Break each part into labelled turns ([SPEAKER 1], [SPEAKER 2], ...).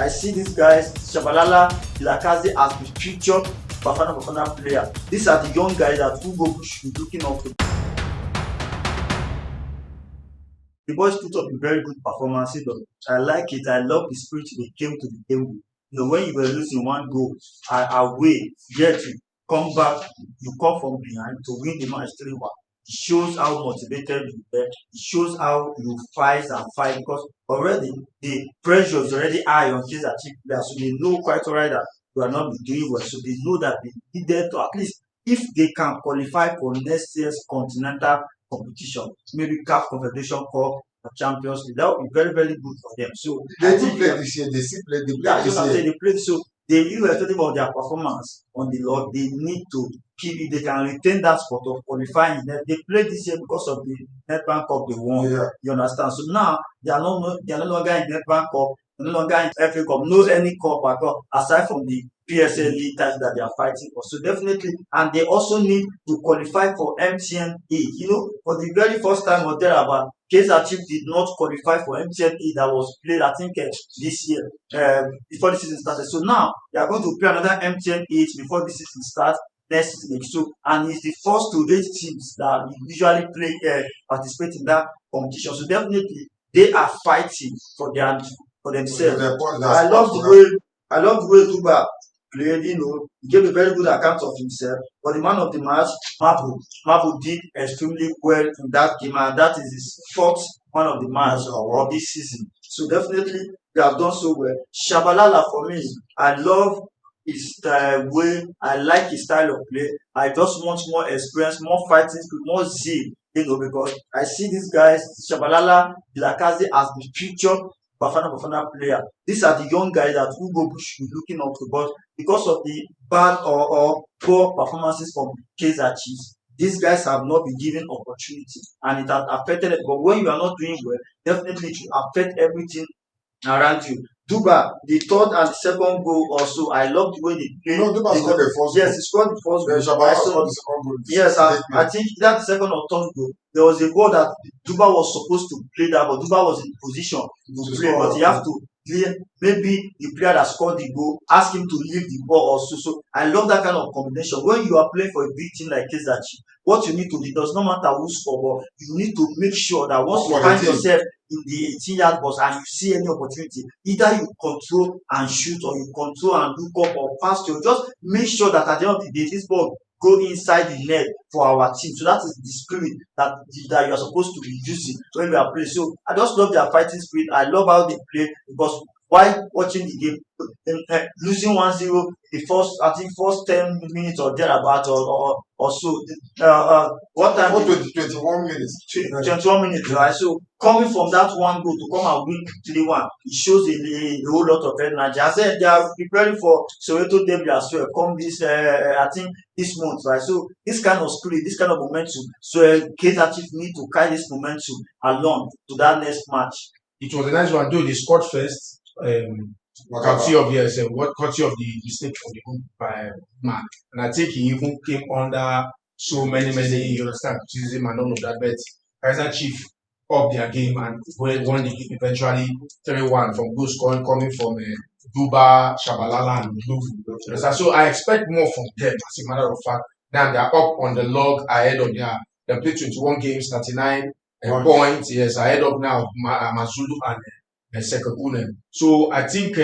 [SPEAKER 1] I see these guys, Shabalala, Kaizer as the future Bafana player. These are the young guys that Hugo should be looking up to. The boys put up a very good performance. I like it. I love the spirit they came to the game with. When you were losing one goal away, yet you come back, you come from behind to win the match 3-1. It shows how motivated you were. It shows how you fight because already the pressure is already high on Kaizer Chiefs players, so they know quite alright that you are not doing well. So they know that they needed to, at least if they can qualify for next year's continental competition, maybe CAF Confederation Cup or Champions League, that would be very, very good for them. So
[SPEAKER 2] they do play this year. They still play. They play this year.
[SPEAKER 1] They play. So they you were talking about their performance on the log. They need to keep it. They can retain that spot of qualifying. They played this year because of the Netbank Cup they won. Yeah. You understand? So now they are no longer in Netbank Cup. No longer in FA Cup. Knows any cup at all aside from the PSL league titles that they are fighting for. So definitely, and they also need to qualify for MTN E. For the very first time or thereabout, Kaizer Chiefs did not qualify for MTN E that was played, I think, this year before the season started. So now they are going to play another MTN E before the season starts next week. So, and it's the first to 8 teams that usually participate in that competition. So definitely, they are fighting for themselves. I love the way Duba played. He gave a very good account of himself. But the man of the match, Mabu did extremely well in that game, and that is his fourth man of the match of this season. So definitely they have done so well. Shabalala, for me, I love his way. I like his style of play. I just want more experience, more fighting, more zeal. Because I see these guys, Shabalala, Kaizer as the future Bafana player. These are the young guys that Hugo should be looking up to, but because of the bad or poor performances from Kaizer Chiefs, these guys have not been given opportunity, and it has affected it. But when you are not doing well, definitely it will affect everything around you. Duba, the third and the second goal also, I love the way they play.
[SPEAKER 2] Duba scored the first goal.
[SPEAKER 1] Yes, he scored the first goal.
[SPEAKER 2] Shabalala scored the second goal.
[SPEAKER 1] Yes, I think that second or third goal, there was a goal that Duba was supposed to play that, but Duba was in position to play, but he have to clear. Maybe the player that scored the goal ask him to leave the ball also. So I love that kind of combination. When you are playing for a big team like Kaizer Chiefs, what you need to do, it does not matter who score, but you need to make sure that once you find yourself in the 18-yard box and you see any opportunity, either you control and shoot, or you control and look up or pass to. Just make sure that at the end of the day, this ball go inside the net for our team. So that is the spirit that you are supposed to be using when we are playing. So I just love their fighting spirit. I love how they play, because while watching the game, losing 1-0 the first 10 minutes or thereabout or so. What time?
[SPEAKER 2] 21 minutes.
[SPEAKER 1] 21 minutes, right? So coming from that one goal to come and win 3-1, it shows a whole lot of energy. I said they are preparing for Soweto Derby as well. Come this, I think this month, right? So this kind of spirit, this kind of momentum. So Kaizer Chiefs need to carry this momentum along to that next match.
[SPEAKER 3] It was a nice one, though they scored first. Courtesy of the mistake of the group by Mark, and I think he even came under so many criticism and all of that. But Kaizer Chiefs up their game and won the game eventually 3-1 from goal scoring coming from Duba, Shabalala, and Luvu. So I expect more from them. As a matter of fact, now they are up on the log ahead of they played 21 games, 39 points. Yes, ahead of now Mazulu and Sekakune. So I think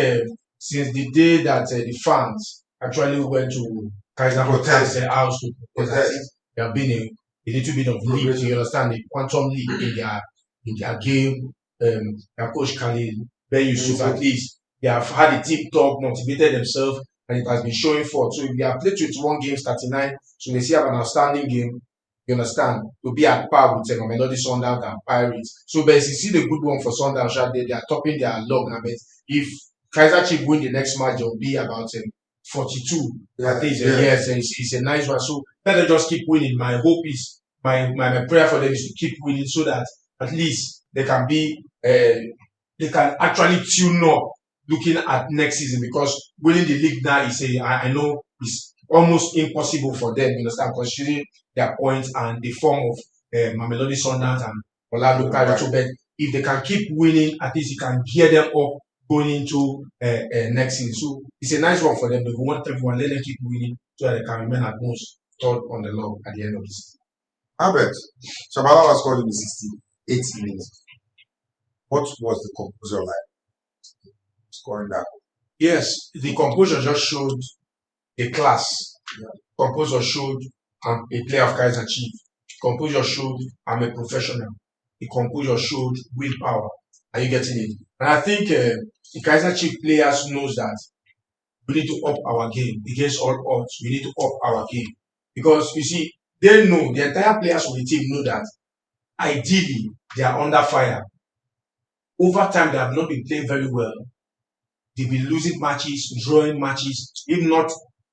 [SPEAKER 3] since the day that the fans actually went to Kaizer Hotel's house to protest, there have been a little bit of leap, you understand, the quantum leap in their game. Their coach Khalil, Ben Yusuf, at least they have had a deep talk, motivated themselves, and it has been showing forth. So if they have played 21 games, 39, so they still have an outstanding game. You understand? To be at par with Melody Sundowns and Pirates. So basically, see the good one for Sundowns. They are topping their log. But if Kaizer Chiefs win the next match, it will be about 42. I think it's a nice one. So let them just keep winning. My hope is, my prayer for them is to keep winning, so that at least they can be, they can actually tune up looking at next season, because winning the league now is I know it's almost impossible for them, you understand, considering their points and the form of Mamelodi Sundowns and Orlando Pirates. But if they can keep winning, at least it can gear them up going into next season. So it's a nice one for them. They want everyone, let them keep winning so that they can remain at most third on the log at the end of the season.
[SPEAKER 2] Albert, Shabalala was scored in the 68th minute. What was the composure like scoring that?
[SPEAKER 3] Yes, the composure just showed a class. Composure showed I'm a player of Kaizer Chief. Composure showed I'm a professional. The composure showed willpower. Are you getting it? And I think the Kaizer Chief players knows that we need to up our game against all odds. We need to up our game because you see, they know the entire players of the team know that ideally they are under fire. Over time, they have not been playing very well. They've been losing matches, drawing matches, if not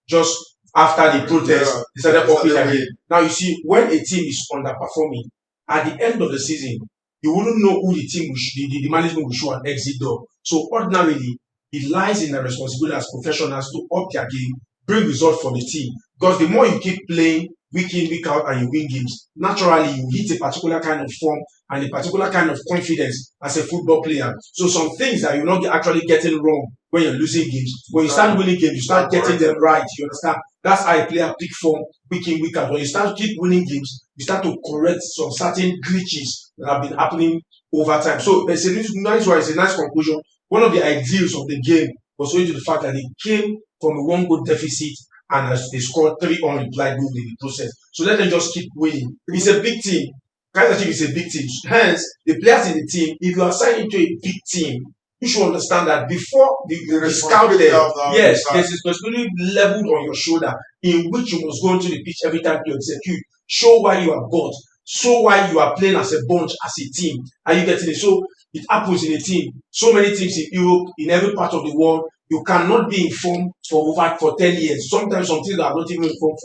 [SPEAKER 3] just after the protest, they started popping again. Now you see, when a team is underperforming, at the end of the season, you wouldn't know who the team the management will show an exit door. So ordinarily, it lies in the responsibility as professionals to up their game, bring results for the team. Because the more you keep playing week in, week out, and you win games, naturally you hit a particular kind of form and a particular kind of confidence as a football player. So some things that you're not actually getting wrong when you're losing games, when you start winning games, you start getting them right. You understand? That's how a player pick form week in, week out. When you start keep winning games, you start to correct some certain glitches that have been happening over time. So it's a nice conclusion. One of the ideals of the game was owing to the fact that they came from a 1-goal deficit and they scored 3 unreplied goals in the process. So let them just keep winning. It's a big team. Kaizer Chiefs is a big team. Hence, the players in the team, if you are signed into a big team, you should understand that before the scout there, yes, there's a responsibility leveled on your shoulder in which you must go into the pitch every time to execute. Show why you are God. Show why you are playing as a bunch, as a team. Are you getting it? So it happens in a team. So many teams in Europe, in every part of the world, you cannot be informed for 10 years. Sometimes some things are not even informed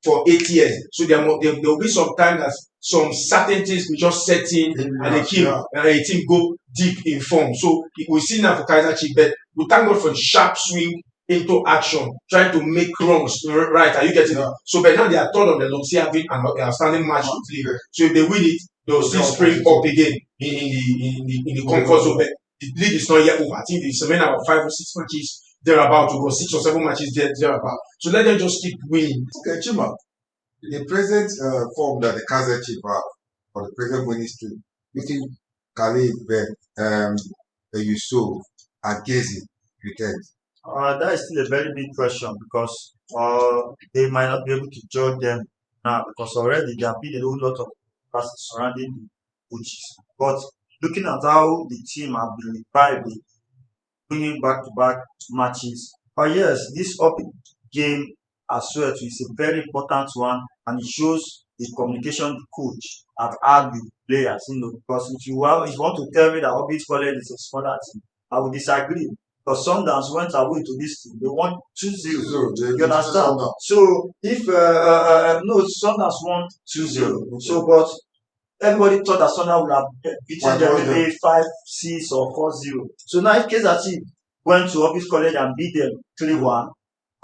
[SPEAKER 3] for 8 years. So there will be some time that some certain things will just set in and a team go deep in form. So we see now for Kaizer Chiefs, but we thank God for the sharp swing into action, trying to make wrongs right. Are you getting it? So but now they are third on the log, see having an outstanding match to play. So if they win it, they will still spring up again in the comfort zone. But the league is not yet over. I think it's about 5 or 6 matches thereabout, to go 6 or 7 matches thereabout. So let them just keep winning.
[SPEAKER 2] Okay, Chima, the present form that the Kaizer Chiefs have, or the present winning streak, you think Khalid, Yusuf, and Kaizer pretend?
[SPEAKER 1] That is still a very big question because they might not be able to judge them now because already there have been a whole lot of passes surrounding the coaches. But looking at how the team have been revived, winning back-to-back matches, yes, this up game as well too is a very important one, and it shows the communication the coach have had with players. Because if you want to tell me that Orbit College is a smaller team, I would disagree. Because Sundowns went away to this team. They won 2-0. You understand? So if no, Sundowns won 2-0. So but everybody thought that Sundowns would have beaten them maybe 5-6 or 4-0. So now if Kaizer Chiefs went to Orbit College and beat them 3-1,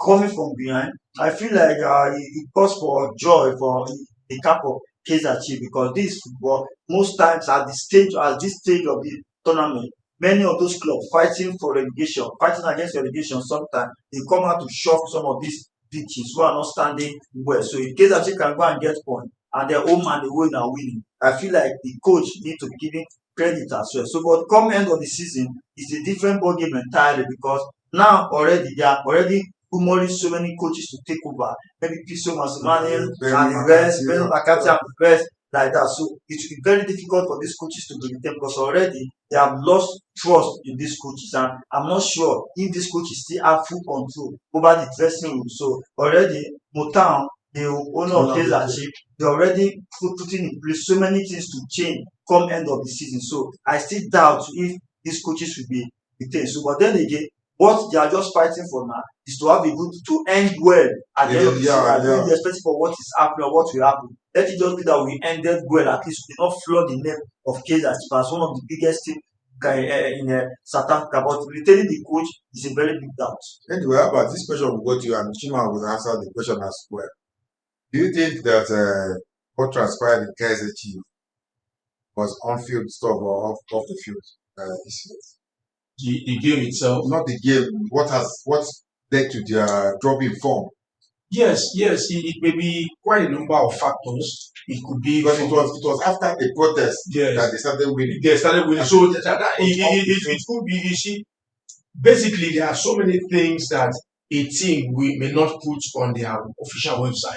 [SPEAKER 1] coming from behind, I feel like it calls for joy for the camp of Kaizer Chiefs because this football, most times at this stage of the tournament, many of those clubs fighting for relegation, fighting against relegation, sometimes they come out to shock some of these big teams who are not standing well. So if Kaizer Chiefs can go and get points and their home and away are winning, I feel like the coach need to give him credit as well. So but come end of the season, it's a different ball game entirely because now already they are already humoring so many coaches to take over. Maybe Piso Masimanian and the rest, Ben Makati and the rest like that. So it will be very difficult for these coaches to be retained because already they have lost trust in these coaches, and I'm not sure if these coaches still have full control over the dressing room. So already Motown, the owner of Kaizer Chiefs, they already putting in place so many things to change come end of the season. So I still doubt if these coaches will be retained. So but then again, what they are just fighting for now is to have a good to end well at the end of the season. Especially for what is happening or what will happen. Let it just be that we ended well. At least we did not flood the name of Kaizer as one of the biggest teams in South Africa. But retaining the coach is a very big doubt.
[SPEAKER 2] Anyway, how about this question will go to you, and Chima will answer the question as well. Do you think that what transpired in Kaizer Chiefs was on-field stuff or off the field this year?
[SPEAKER 3] the game itself.
[SPEAKER 2] Not the game. What led to their drop in form?
[SPEAKER 3] Yes, it may be quite a number of factors. It could be
[SPEAKER 2] because it was after the protest that they started winning.
[SPEAKER 3] They started winning. So it could be. You see, basically there are so many things that a team may not put on their official website.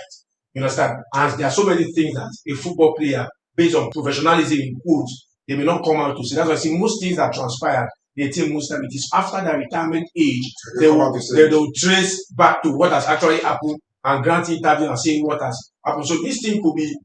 [SPEAKER 3] You understand? And there are so many things that a football player, based on professionalism in quotes, they may not come out to say. That's why I see most things that transpire. The team most time it is after their retirement age they will trace back to what has actually happened and grant interview and saying what has happened. So this thing could be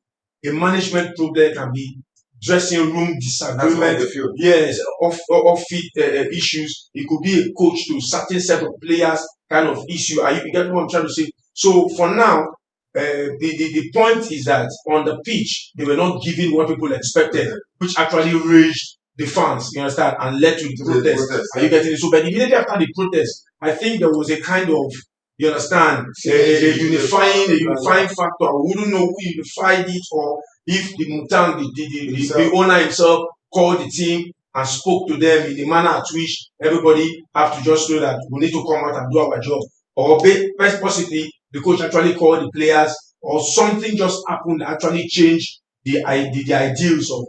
[SPEAKER 3] a management problem, can be dressing room disagreement, yes, off-field issues. It could be a coach to certain set of players kind of issue. You get what I'm trying to say? So for now, the point is that on the pitch they were not giving what people expected, which actually raised the fans, you understand, and led to the protest. Are you getting it? So, but immediately after the protest, I think there was a kind of, you understand, a unifying factor. I wouldn't know who unified it, or if the Mutang, the owner himself, called the team and spoke to them in the manner at which everybody have to just know that we need to come out and do our job. Or best possibly, the coach actually called the players, or something just happened that actually changed the ideals of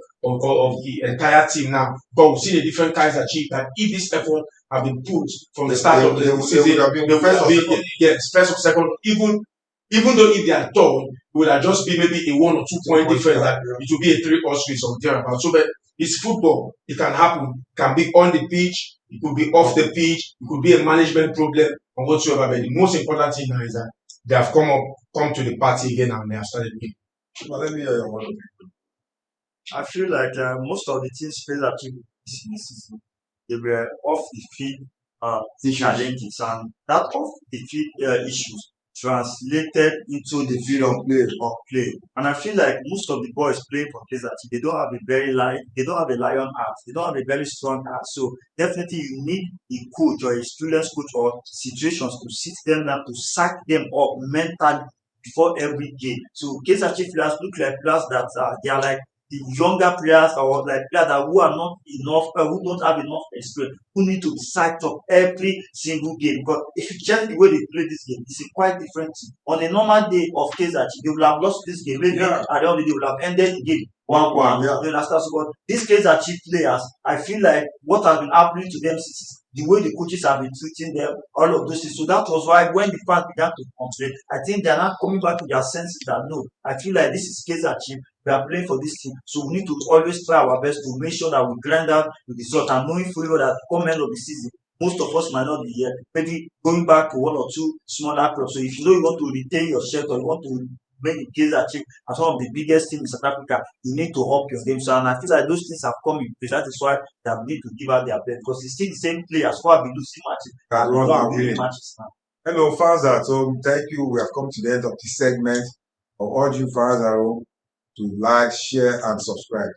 [SPEAKER 3] the entire team now. But we've seen a different Kaizer Chiefs that if this effort have been put from the start of the season, they would have been first or second, even though if they are third, it would have just been maybe a 1 or 2 point difference, that it will be a 3 or 3 or thereabout. So but it's football, it can happen, it can be on the pitch, it could be off the pitch, it could be a management problem or whatsoever. But the most important thing now is that they have come to the party again and they have started winning.
[SPEAKER 2] Well, let me hear your one.
[SPEAKER 1] I feel like most of the teams played at this season, they were off the field challenges, and that off the field issues translated into the field of play. And I feel like most of the boys playing for Kaizer, they don't have they don't have a lion heart, they don't have a very strong heart. So definitely you need a coach or a student coach or situations to sit them down, to sack them up mentally before every game. So Kaizer players look like players that they are like the younger players, or like players that who are not enough, who don't have enough experience, who need to be psyched up every single game. Because if you check the way they play this game, it's a quite different thing. On a normal day of Kaizer, they will have lost this game. Maybe at the end of the day, they will have ended the game 1-1. You understand? So, but these Kaizer players, I feel like what has been happening to them since the way the coaches have been treating them, all of those things. So that was why when the fans began to complain, I think they are not coming back to their senses that no, I feel like this is Kaizer. We are playing for this team, so we need to always try our best to make sure that we grind out the result, and knowing fully well that come end of the season, most of us might not be here, maybe going back to 1 or 2 smaller clubs. So if you know you want to retain your shirt, or you want to make the Kaizer as one of the biggest teams in South Africa, you need to up your game. So, and I feel like those things have come in place. That is why they have need to give out their best, because it's still the same players who have been losing matches.
[SPEAKER 2] Matches now. Hello, fans at home. Thank you. We have come to the end of this segment. I urge you, fans at home, to like, share, and subscribe.